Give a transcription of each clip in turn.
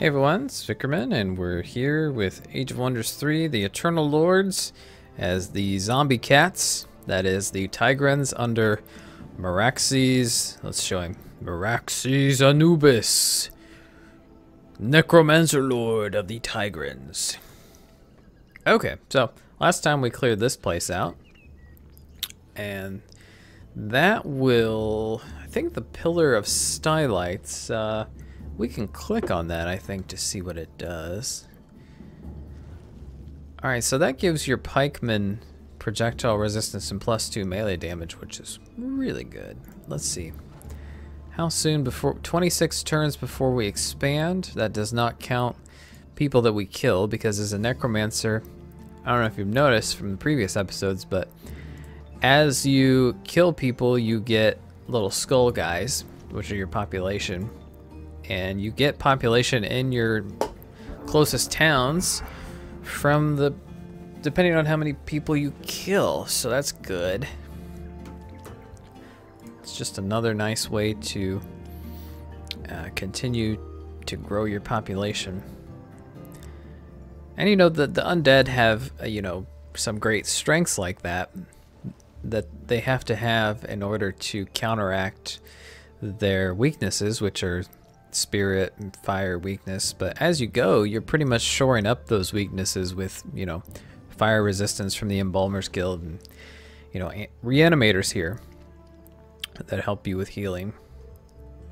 Hey everyone, it's Tigran, and we're here with Age of Wonders 3, the Eternal Lords, as the zombie cats. That is the Tigrans under Meraxes. Let's show him. Meraxes Anubis, Necromancer Lord of the Tigrans. Okay, so last time we cleared this place out, and that will, I think, the Pillar of Stylites. We can click on that, I think, to see what it does. Alright, so that gives your pikemen projectile resistance and +2 melee damage, which is really good. Let's see. How soon before... 26 turns before we expand. That does not count people that we kill, because as a necromancer, I don't know if you've noticed from the previous episodes, but as you kill people, you get little skull guys, which are your population. And you get population in your closest towns from the, depending on how many people you kill, so that's good. It's just another nice way to continue to grow your population. And you know, the undead have you know, some great strengths like that they have to have in order to counteract their weaknesses, which are spirit and fire weakness. But as you go, you're pretty much shoring up those weaknesses with, you know, fire resistance from the Embalmer's Guild, and, you know, reanimators here that help you with healing.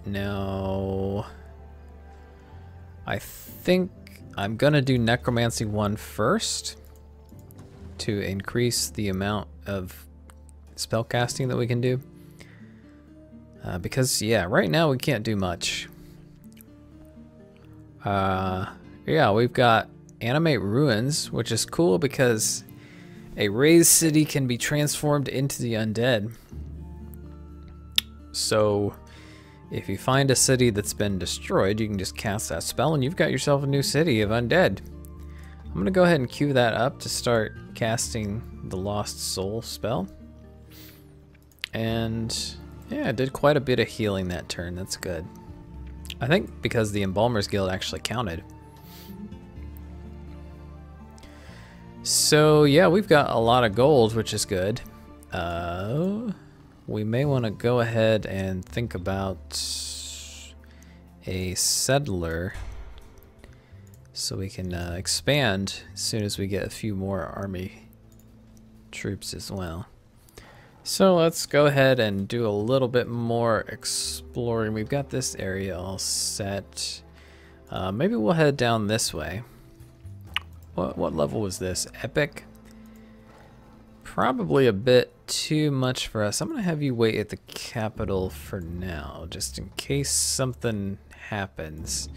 Now, I think I'm gonna do Necromancy 1 first to increase the amount of spellcasting that we can do. Because, yeah, right now we can't do much. Yeah, we've got Animate Ruins, which is cool because a raised city can be transformed into the undead. So if you find a city that's been destroyed, you can just cast that spell and you've got yourself a new city of undead. I'm gonna go ahead and queue that up to start casting the Lost Soul spell. And yeah, I did quite a bit of healing that turn. That's good. I think because the Embalmer's Guild actually counted. So yeah, we've got a lot of gold, which is good. We may want to go ahead and think about a settler so we can expand as soon as we get a few more army troops as well. So let's go ahead and do a little bit more exploring. We've got this area all set. Maybe we'll head down this way. What level was this? Epic? Probably a bit too much for us. I'm gonna have you wait at the capital for now, just in case something happens.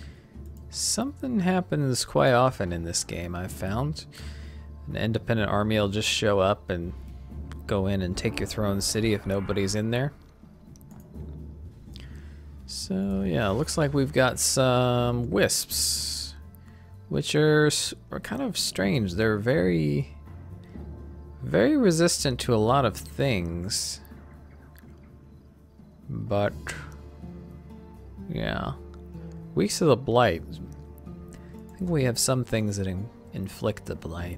Something happens quite often in this game, I've found. An independent army will just show up and go in and take your throne city if nobody's in there. So yeah, looks like we've got some wisps, which are kind of strange. They're very resistant to a lot of things, but yeah, weeks of the blight. I think we have some things that inflict the blight.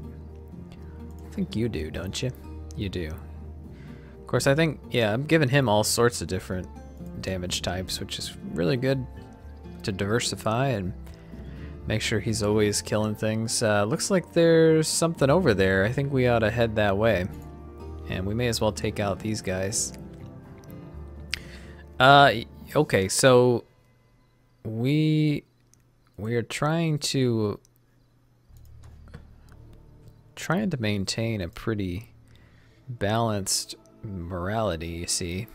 I think you do, don't you? You do. Of course, I think, yeah, I'm giving him all sorts of different damage types, which is really good to diversify and make sure he's always killing things. Looks like there's something over there. I think we ought to head that way. And we may as well take out these guys. Okay, so we are trying to maintain a pretty balanced morality, you see.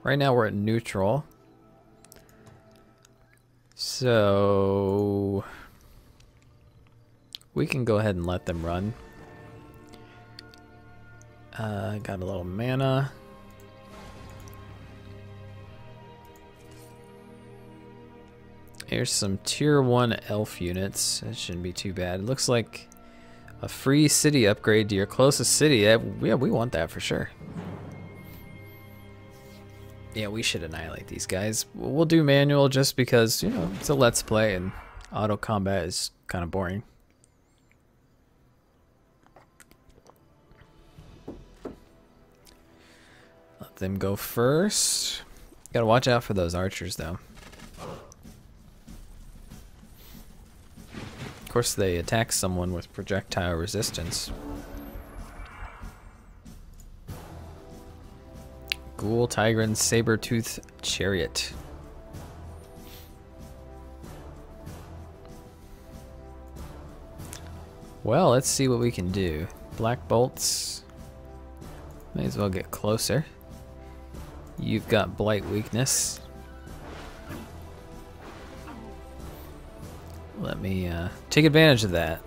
Right now we're at neutral. So we can go ahead and let them run. Got a little mana. Here's some tier 1 elf units. That shouldn't be too bad. It looks like a free city upgrade to your closest city. Yeah, we want that for sure. Yeah, we should annihilate these guys. We'll do manual just because, you know, it's a let's play and Auto combat is kind of boring. Let them go first. Gotta watch out for those archers, though. Of course, they attack someone with projectile resistance. Ghoul, Tigran, Saber-tooth, Chariot. Well, let's see what we can do. Black bolts. May as well get closer. You've got blight weakness. Let me take advantage of that.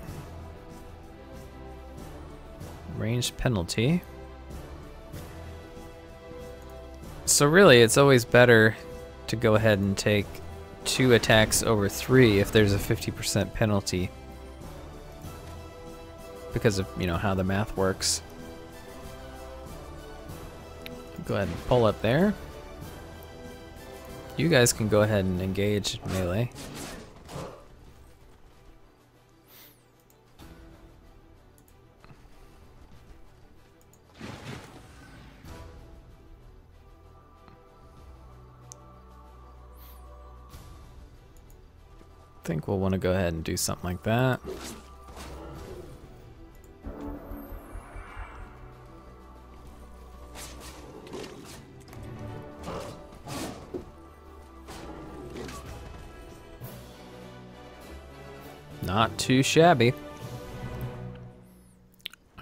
Ranged penalty. So really, it's always better to go ahead and take 2 attacks over 3 if there's a 50% penalty. Because of, you know, how the math works. Go ahead and pull up there. You guys can go ahead and engage melee. I think we'll want to go ahead and do something like that. Not too shabby.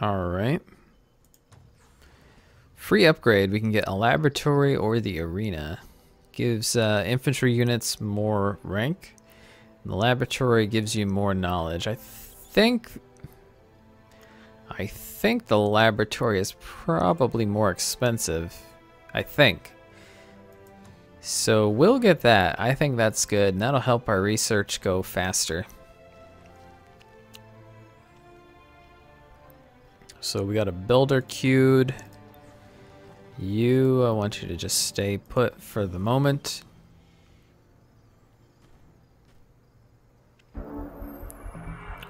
All right. Free upgrade. We can get a laboratory or the arena. Gives infantry units more rank. And the laboratory gives you more knowledge. I think the laboratory is probably more expensive. I think. So we'll get that. I think that's good. And that'll help our research go faster. So we got a builder queued. I want you to just stay put for the moment.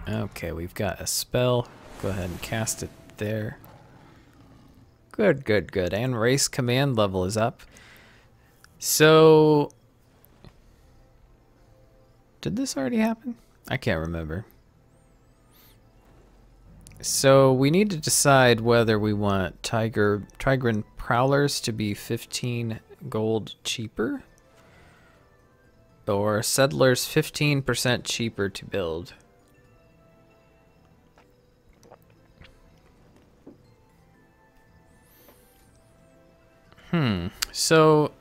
Okay, we've got a spell. Go ahead and cast it there. Good, good, good. And race command level is up. So, did this already happen? I can't remember. So we need to decide whether we want Tigran Prowlers to be 15 gold cheaper or Settlers 15% cheaper to build. So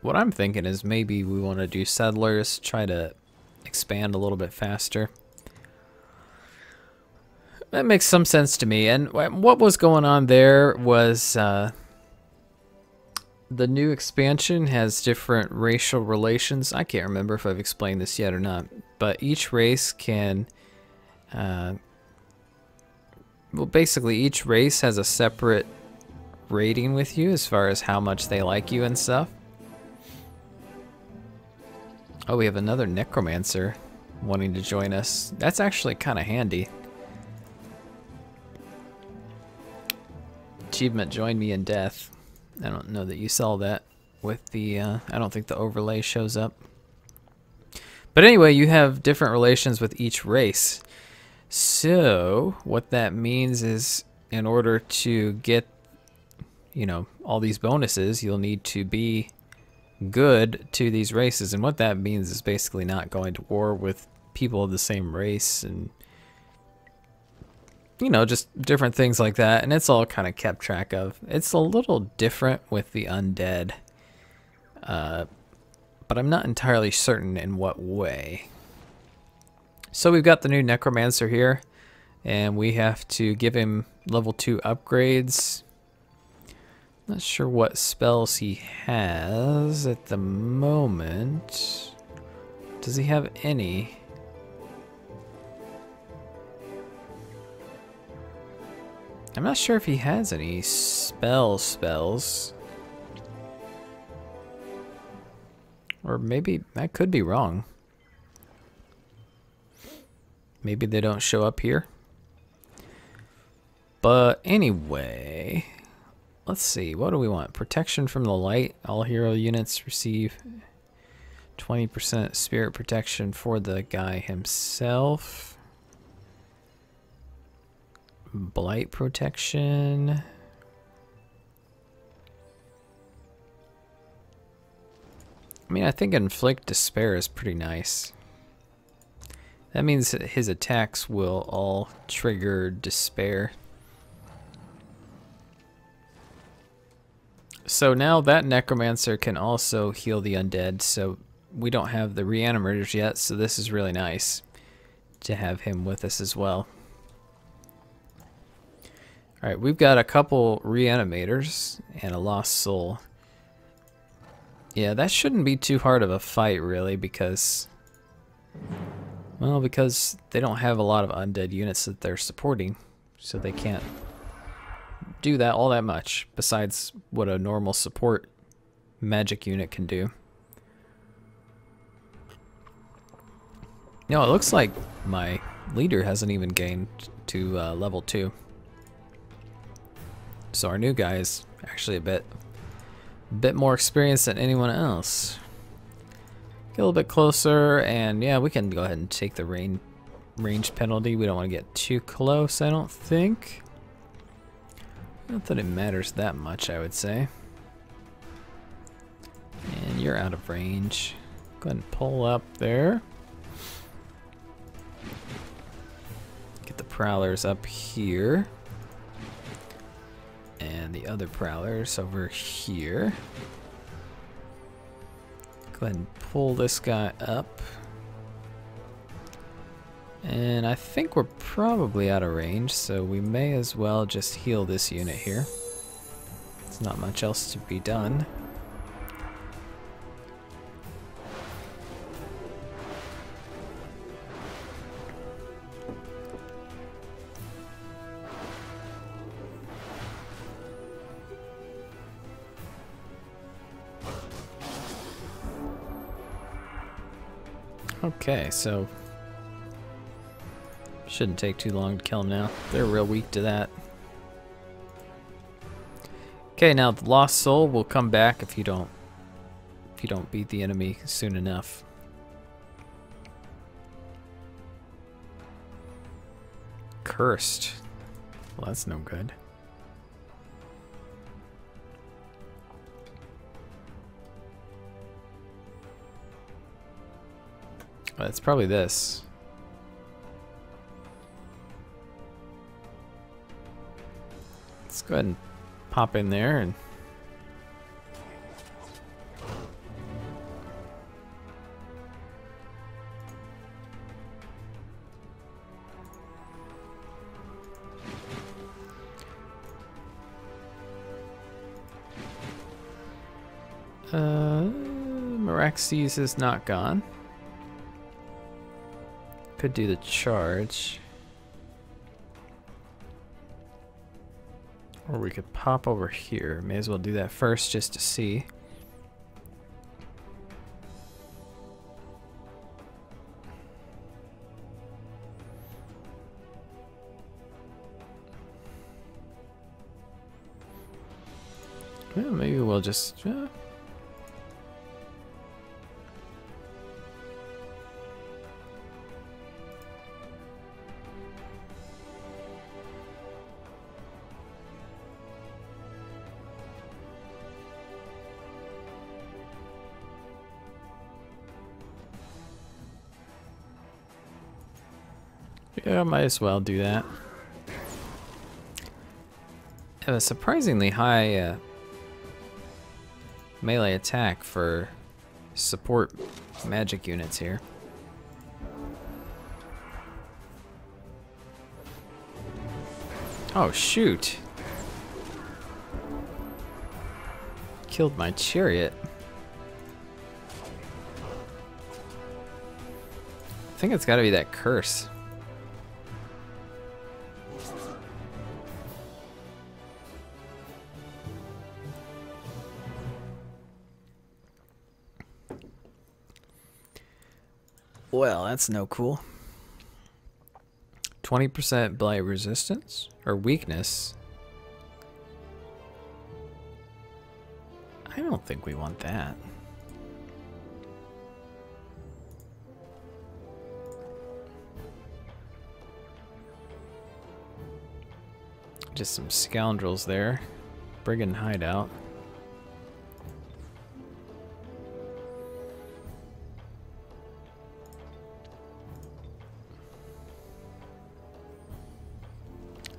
what I'm thinking is maybe we want to do Settlers, try to expand a little bit faster. That makes some sense to me. And what was going on there was the new expansion has different racial relations. I can't remember if I've explained this yet or not, but each race can well, basically each race has a separate rating with you as far as how much they like you and stuff. Oh, we have another necromancer wanting to join us. That's actually kind of handy. Achievement, join me in death. I don't know that you saw that with the, I don't think the overlay shows up. But anyway, you have different relations with each race. So what that means is in order to get, you know, all these bonuses, you'll need to be good to these races. And what that means is basically not going to war with people of the same race and, you know, just different things like that. And it's all kind of kept track of. It's a little different with the undead, but I'm not entirely certain in what way. So we've got the new necromancer here, and we have to give him level 2 upgrades. Not sure what spells he has at the moment. Does he have any? I'm not sure if he has any spells. Or maybe that could be wrong. Maybe they don't show up here. But anyway, let's see. What do we want? Protection from the light. All hero units receive 20% spirit protection for the guy himself. Blight protection. I mean, I think inflict despair is pretty nice. That means that his attacks will all trigger despair. So now that necromancer can also heal the undead, so we don't have the reanimators yet, so this is really nice to have him with us as well. Alright, we've got a couple reanimators and a lost soul. Yeah, that shouldn't be too hard of a fight, really, because... well, because they don't have a lot of undead units that they're supporting, so they can't do that all that much, besides what a normal support magic unit can do. No, it looks like my leader hasn't even gained to level 2. So our new guy is actually a bit more experienced than anyone else. Get a little bit closer, and yeah, we can go ahead and take the range penalty. We don't want to get too close, I don't think. Not that it matters that much, I would say. And you're out of range. Go ahead and pull up there. Get the prowlers up here. And the other prowlers over here. Go ahead and pull this guy up. And I think we're probably out of range, so we may as well just heal this unit here. There's not much else to be done. Okay, so shouldn't take too long to kill them now. They're real weak to that. Okay, now the lost soul will come back if you don't beat the enemy soon enough. Cursed. Well, that's no good. Well, it's probably this. Let's go ahead and pop in there and Meraxes is not gone. Could do the charge. Or we could pop over here. May as well do that first just to see. Well, maybe we'll just... yeah, might as well do that. Have a surprisingly high melee attack for support magic units here. Oh shoot! Killed my chariot. I think it's gotta be that curse. Well, that's no cool. 20% blight resistance or weakness. I don't think we want that. Just some scoundrels there. Brigand hideout.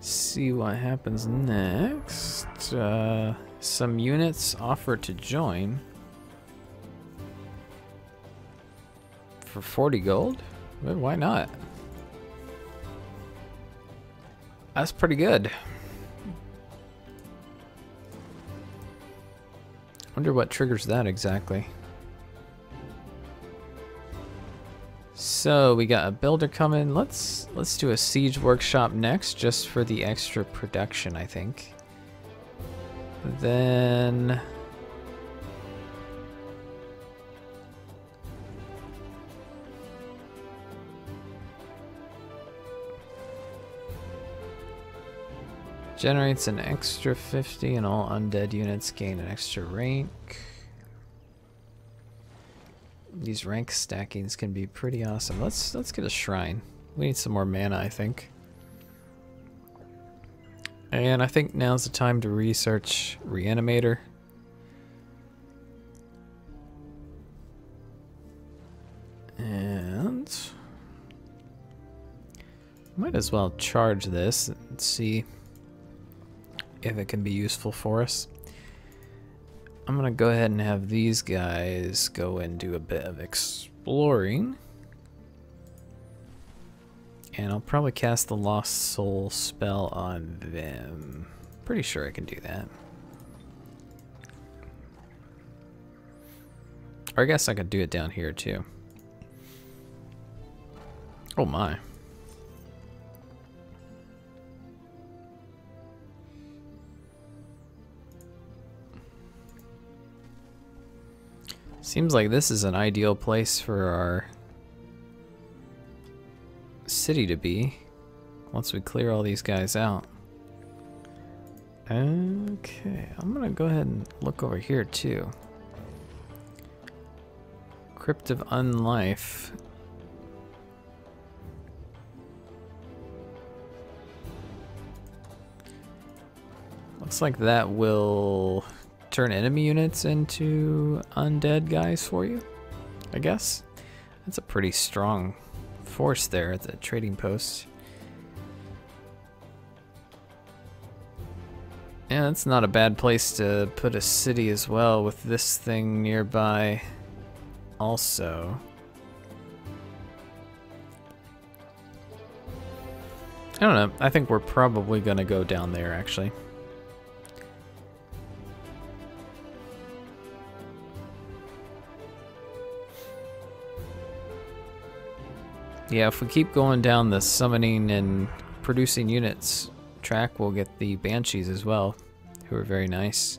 See what happens next. Some units offer to join for 40 gold. Well, why not? That's pretty good. Wonder what triggers that exactly. So we got a builder coming. Let's do a siege workshop next, just for the extra production, I think. Then generates an extra 50 and all undead units gain an extra rank. These rank stackings can be pretty awesome. Let's get a shrine. We need some more mana, I think. And I think now's the time to research Reanimator. And might as well charge this and see if it can be useful for us. I'm gonna go ahead and have these guys go and do a bit of exploring. And I'll probably cast the Lost Soul spell on them. Pretty sure I can do that. Or I guess I could do it down here too. Oh my. Seems like this is an ideal place for our city to be once we clear all these guys out. Okay, I'm gonna go ahead and look over here too. Crypt of Unlife. Looks like that will turn enemy units into undead guys for you, I guess. That's a pretty strong force there at the trading post. Yeah, that's not a bad place to put a city as well, with this thing nearby also. I don't know, I think we're probably gonna go down there actually. Yeah, if we keep going down the summoning and producing units track, we'll get the Banshees as well, who are very nice,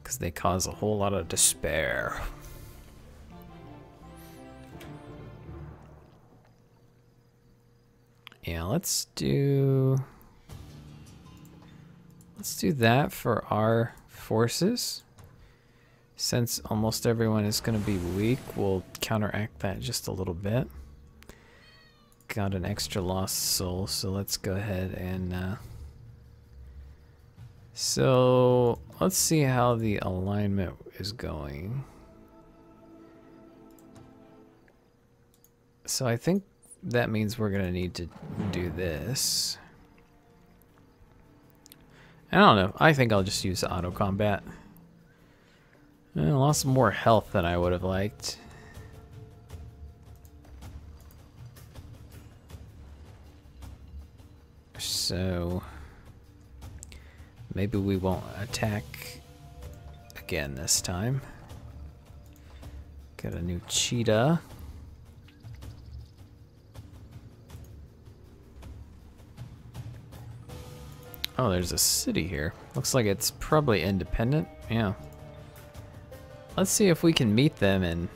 because they cause a whole lot of despair. Yeah, let's do that for our forces. Since almost everyone is going to be weak, we'll counteract that just a little bit. Got an extra Lost Soul, so let's go ahead and so let's see how the alignment is going. So I think that means we're gonna need to do this. I don't know, I think I'll just use auto combat. I lost more health than I would have liked. So maybe we won't attack again this time. Got a new cheetah. Oh, there's a city here. Looks like it's probably independent. Yeah. Let's see if we can meet them and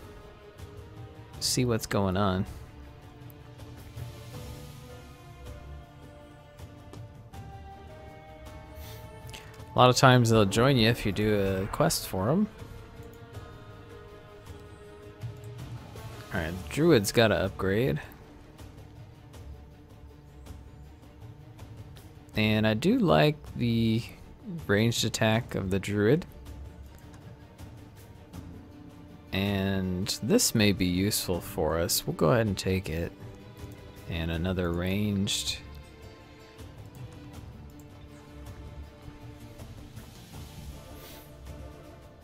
see what's going on. A lot of times they'll join you if you do a quest for them. Alright, Druid's got to upgrade. And I do like the ranged attack of the Druid. And this may be useful for us. We'll go ahead and take it. And another ranged.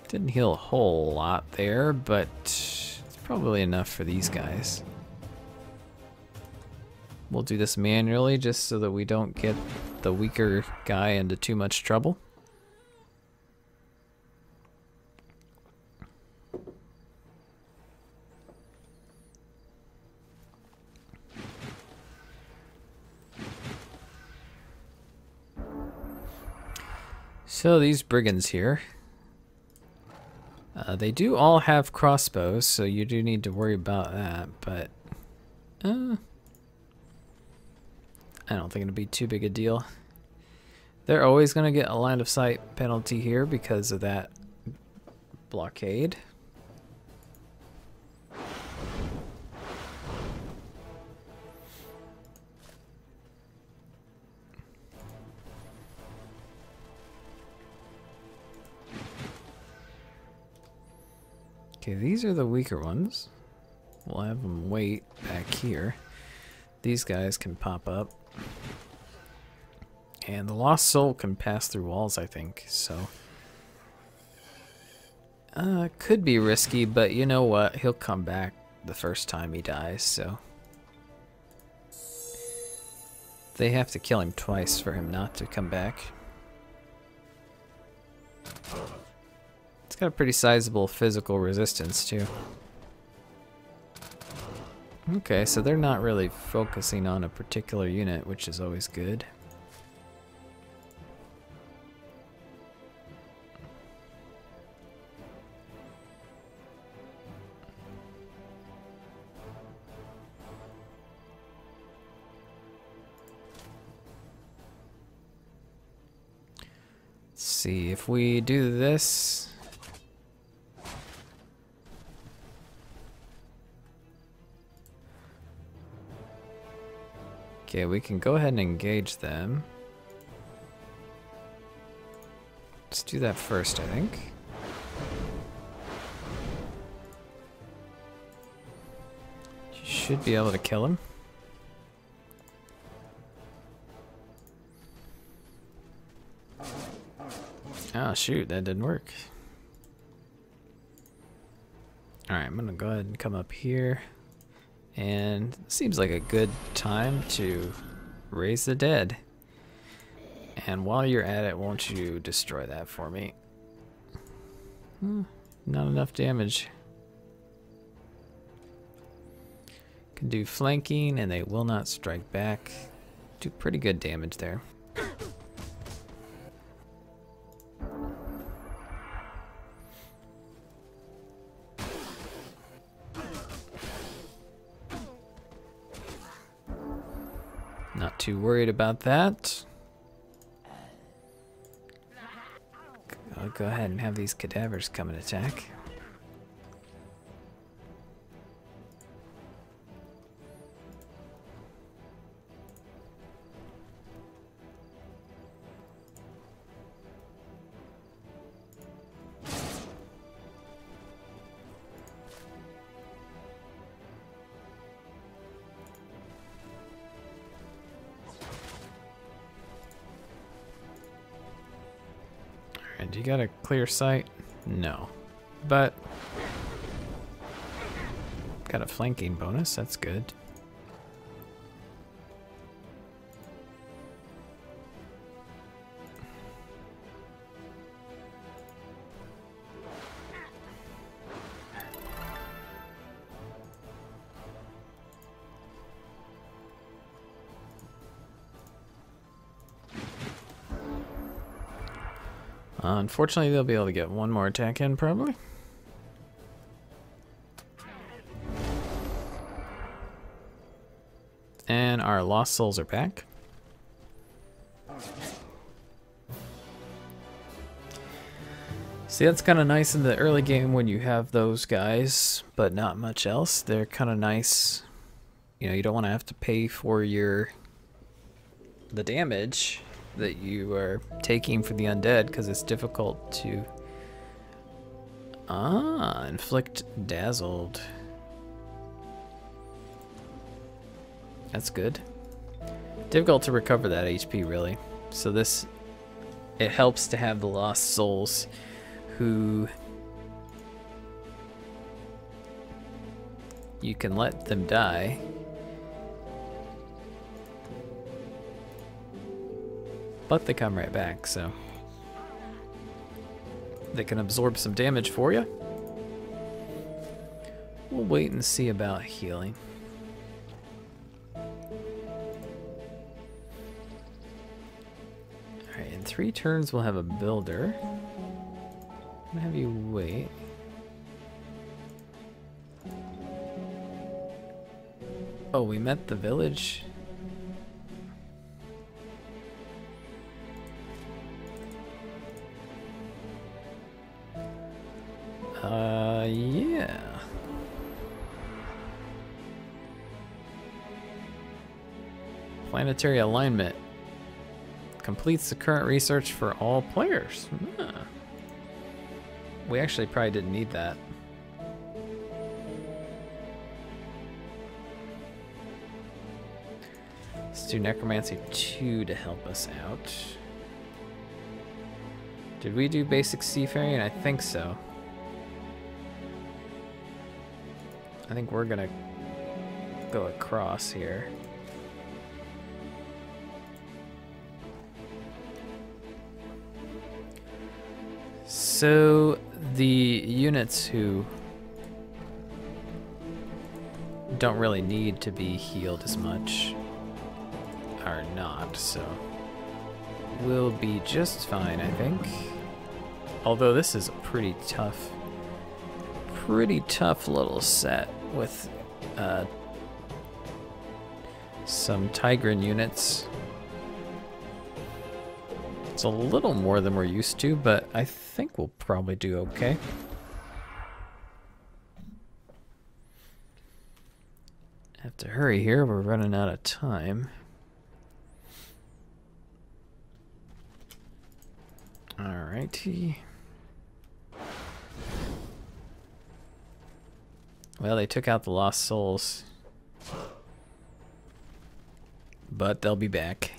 Didn't heal a whole lot there, but it's probably enough for these guys. We'll do this manually just so that we don't get the weaker guy into too much trouble. So these brigands here, they do all have crossbows, so you do need to worry about that, but I don't think it'll be too big a deal. They're always going to get a line of sight penalty here because of that blockade. Okay, these are the weaker ones. We'll have them wait back here. These guys can pop up. And the Lost Soul can pass through walls, I think, so. Could be risky, but you know what? He'll come back the first time he dies, so. They have to kill him twice for him not to come back. It's got a pretty sizable physical resistance, too. Okay, so they're not really focusing on a particular unit, which is always good. Let's see, if we do this... Okay, we can go ahead and engage them. Let's do that first, I think. You should be able to kill him. Oh shoot, that didn't work. Alright, I'm gonna go ahead and come up here. And it seems like a good time to raise the dead. And while you're at it, won't you destroy that for me? Not enough damage. Can do flanking and they will not strike back. Do pretty good damage there. Not too worried about that. I'll go ahead and have these cadavers come and attack. And you got a clear sight? No. But got a flanking bonus, that's good. Unfortunately, they'll be able to get one more attack in, probably. And our lost souls are back. See, that's kind of nice in the early game when you have those guys, but not much else. They're kind of nice. You know, you don't want to have to pay for the damage that you are taking for the undead because it's difficult to inflict dazzled. That's good. Difficult to recover that HP, really. So it helps to have the lost souls who you can let them die. But they come right back, so they can absorb some damage for you. We'll wait and see about healing. Alright, in 3 turns we'll have a builder. I'm gonna have you wait. Oh, we met the village. Yeah. Planetary alignment completes the current research for all players. Huh. We actually probably didn't need that. Let's do Necromancy 2 to help us out. Did we do basic Seafaring? I think so. I think we're gonna go across here. So the units who don't really need to be healed as much are not, so we'll be just fine, I think. Although this is a pretty tough little set with some Tigran units. It's a little more than we're used to, but I think we'll probably do okay. Have to hurry here, we're running out of time. Alrighty. Well, they took out the lost souls, but they'll be back.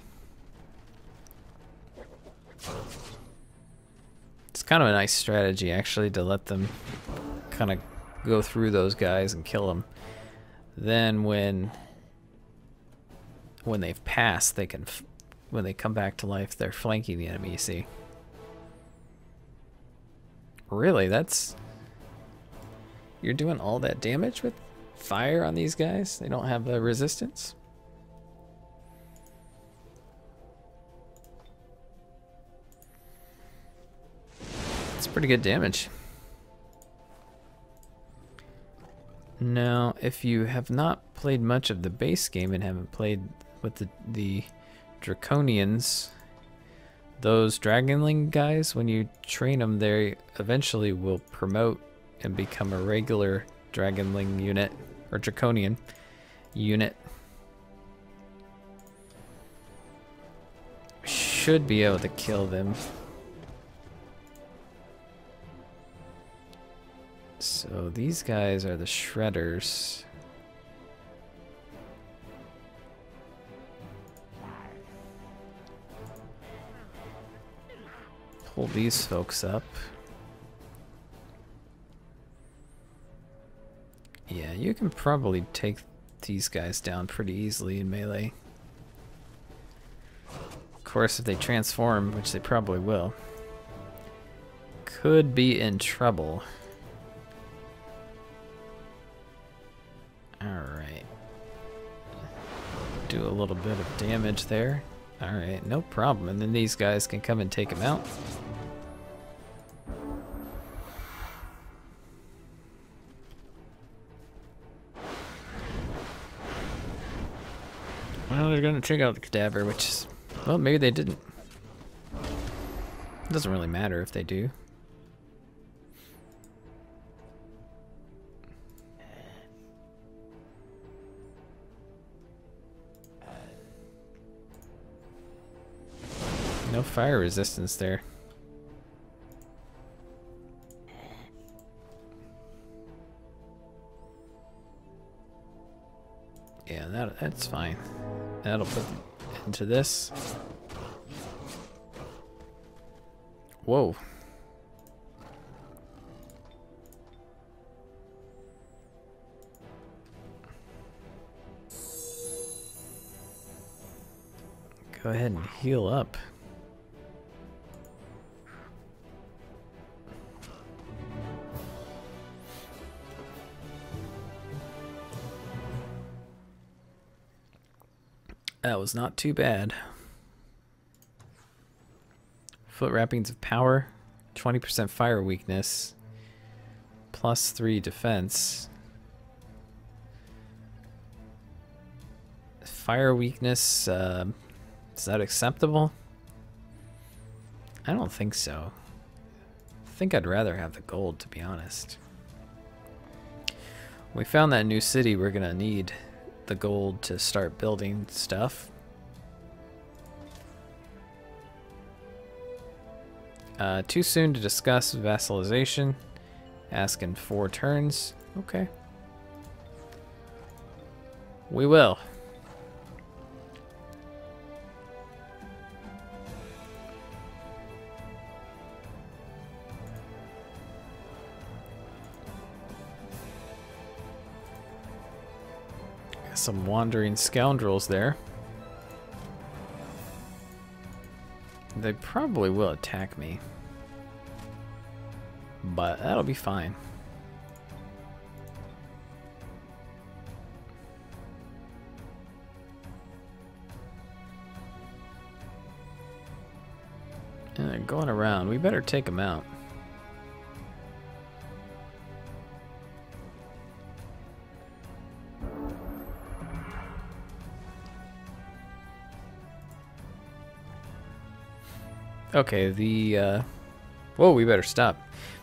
It's kind of a nice strategy, actually, to let them kind of go through those guys and kill them. Then when they've passed, they can, when they come back to life, they're flanking the enemy, you see. Really, that's... You're doing all that damage with fire on these guys? They don't have the resistance? It's pretty good damage. Now, if you have not played much of the base game and haven't played with the Draconians, those Dragonling guys, when you train them, they eventually will promote and become a regular Dragonling unit, or Draconian unit. Should be able to kill them. So these guys are the Shredders. Pull these folks up. Yeah, you can probably take these guys down pretty easily in melee. Of course, if they transform, which they probably will, could be in trouble. Alright. Do a little bit of damage there. Alright, no problem. And then these guys can come and take him out. Well, they're gonna check out the cadaver, which is... Well, maybe they didn't. It doesn't really matter if they do. No fire resistance there. Yeah, that's fine. That'll put into this. Whoa. Go ahead and heal up. That was not too bad. Foot wrappings of power, 20% fire weakness, +3 defense. Fire weakness, is that acceptable? I don't think so. I think I'd rather have the gold, to be honest. We found that new city, we're gonna need the gold to start building stuff. Too soon to discuss vassalization. Ask in 4 turns. Okay. We will. Some wandering scoundrels there. They probably will attack me, but that'll be fine. And they're going around. We better take them out. Okay, the, whoa, we better stop.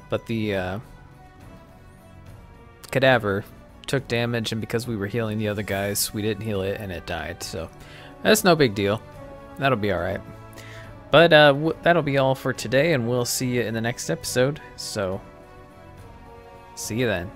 But the, cadaver took damage, and because we were healing the other guys, we didn't heal it, and it died. So, that's no big deal. That'll be alright. But, that'll be all for today, and we'll see you in the next episode. So, see you then.